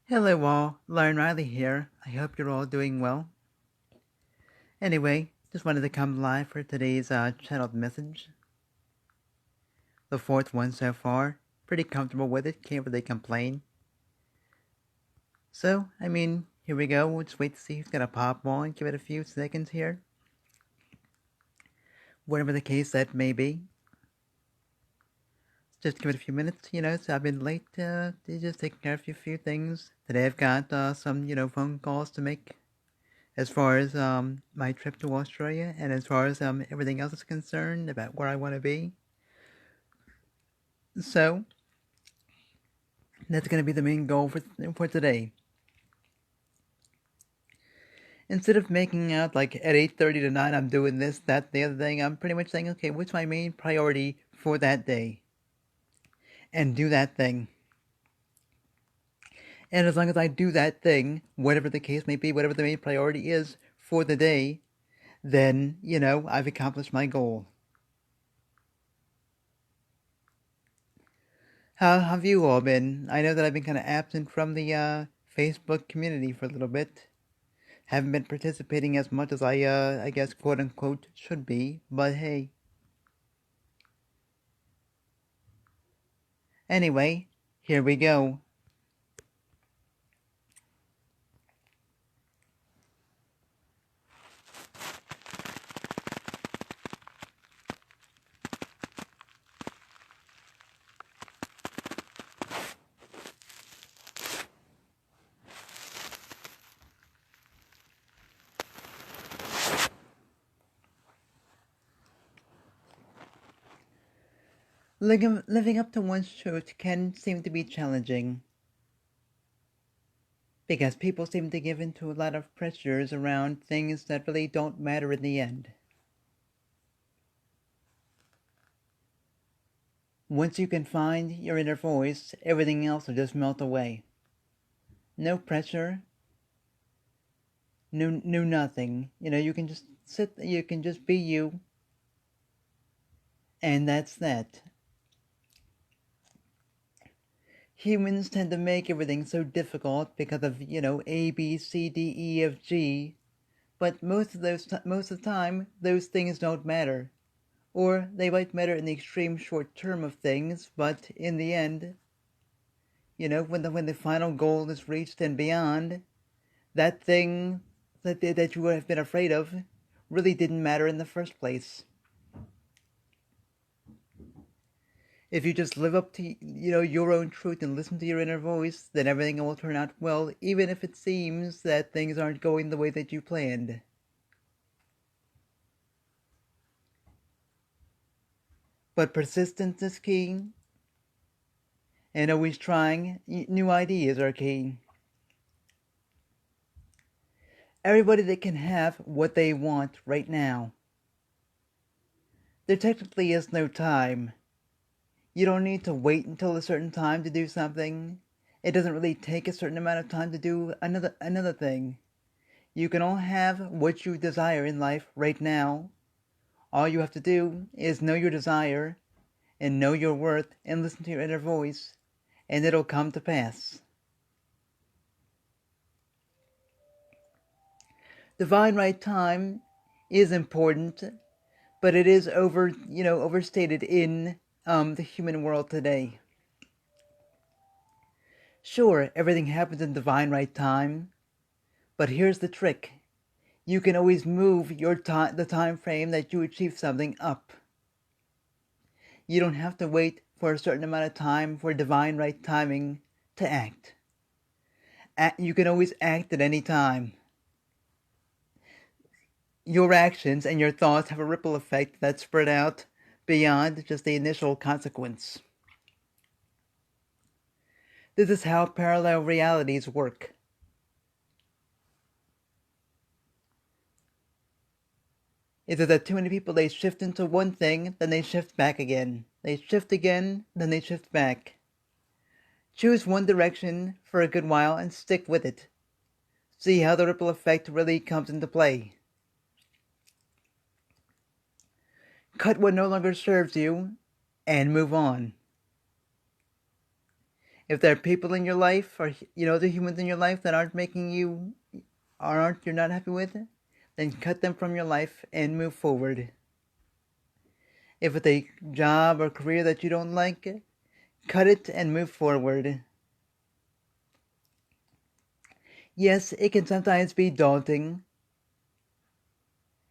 Hello all, Lauren Riley here. I hope you're all doing well. Anyway, just wanted to come live for today's channeled message. The fourth one so far. Pretty comfortable with it, can't really complain. So, here we go. We'll just wait to see who's gonna pop on. Give it a few seconds here. Whatever the case that may be. Just give it a few minutes, so I've been late to just taking care of a few things. Today I've got some, phone calls to make as far as my trip to Australia and as far as everything else is concerned about where I want to be. So that's going to be the main goal for today. Instead of making out like at 8:30 to 9 I'm doing this, that, the other thing, I'm pretty much saying, okay, what's my main priority for that day? And do that thing. And as long as I do that thing, whatever the case may be, whatever the main priority is for the day, then, I've accomplished my goal. How have you all been? I know that I've been kind of absent from the Facebook community for a little bit. Haven't been participating as much as I guess, quote unquote, should be. But hey. Anyway, here we go. Living up to one's truth can seem to be challenging because people seem to give into a lot of pressures around things that really don't matter in the end. Once you can find your inner voice, everything else will just melt away. No pressure, no nothing. You can just you can just be you, and that's that. Humans tend to make everything so difficult because of, A, B, C, D, E, F, G, but most of the time, those things don't matter. Or they might matter in the extreme short term of things, but in the end, when the final goal is reached and beyond, that thing that you would have been afraid of really didn't matter in the first place. If you just live up to, your own truth and listen to your inner voice, then everything will turn out well, even if it seems that things aren't going the way that you planned. But persistence is key, and always trying new ideas are key. Everybody that can have what they want right now. There technically is no time. You don't need to wait until a certain time to do something. It doesn't really take a certain amount of time to do another thing. You can all have what you desire in life right now. All you have to do is know your desire and know your worth and listen to your inner voice, and it'll come to pass. Divine right time is important, but it is overstated in the human world today. Sure, everything happens in divine right time, but here's the trick. You can always move the time frame that you achieve something up. You don't have to wait for a certain amount of time for divine right timing to act. You can always act at any time. Your actions and your thoughts have a ripple effect that spread out beyond just the initial consequence. This is how parallel realities work. Is it that too many people, they shift into one thing, then they shift back again. They shift again, then they shift back. Choose one direction for a good while and stick with it. See how the ripple effect really comes into play. Cut what no longer serves you and move on. If there are people in your life, or other humans in your life that aren't making you, or aren't you're not happy with, then cut them from your life and move forward. If it's a job or career that you don't like, cut it and move forward. Yes, it can sometimes be daunting,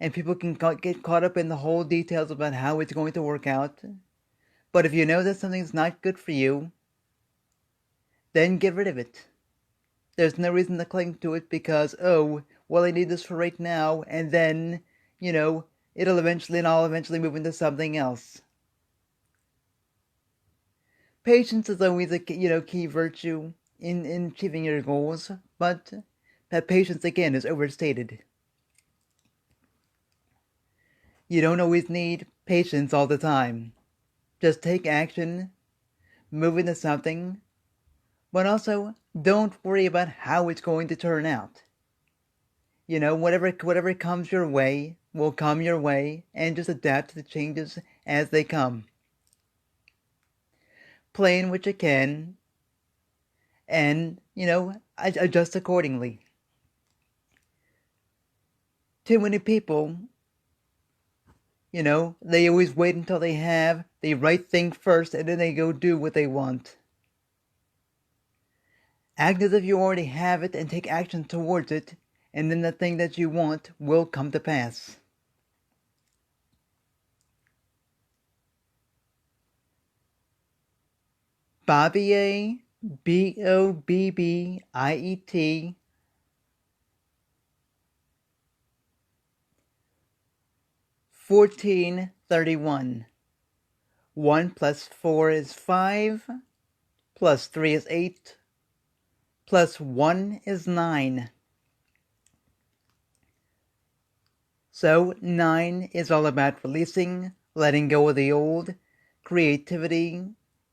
and people can get caught up in the whole details about how it's going to work out. But if you know that something's not good for you, then get rid of it. There's no reason to cling to it because, oh, well, I need this for right now, and then, I'll eventually move into something else. Patience is always a key virtue in achieving your goals, but that patience again is overstated. You don't always need patience all the time. Just take action, move into something, but also don't worry about how it's going to turn out. Whatever comes your way will come your way, and just adapt to the changes as they come. Plan what you can, and adjust accordingly. Too many people, they always wait until they have the right thing first, and then they go do what they want. Act as if you already have it and take action towards it, and then the thing that you want will come to pass. Bobbiet, Bobbiet, 1431. 1 plus 4 is 5, plus 3 is 8, plus 1 is 9. So 9 is all about releasing, letting go of the old, creativity,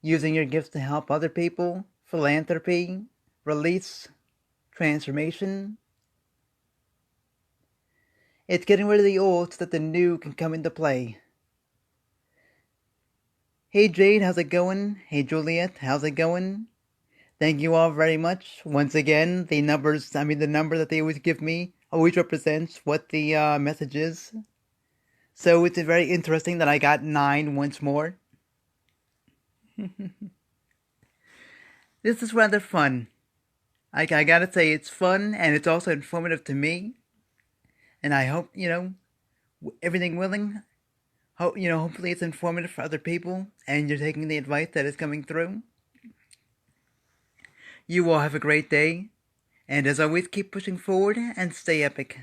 using your gifts to help other people, philanthropy, release, transformation. It's getting rid of the old so that the new can come into play. Hey Jade, how's it going? Hey Juliet, how's it going? Thank you all very much. Once again, the number that they always give me always represents what the message is. So it's very interesting that I got 9 once more. This is rather fun. I gotta say, it's fun, and it's also informative to me. And I hope, everything willing, hopefully it's informative for other people, and you're taking the advice that is coming through. You all have a great day, and as always, keep pushing forward and stay epic.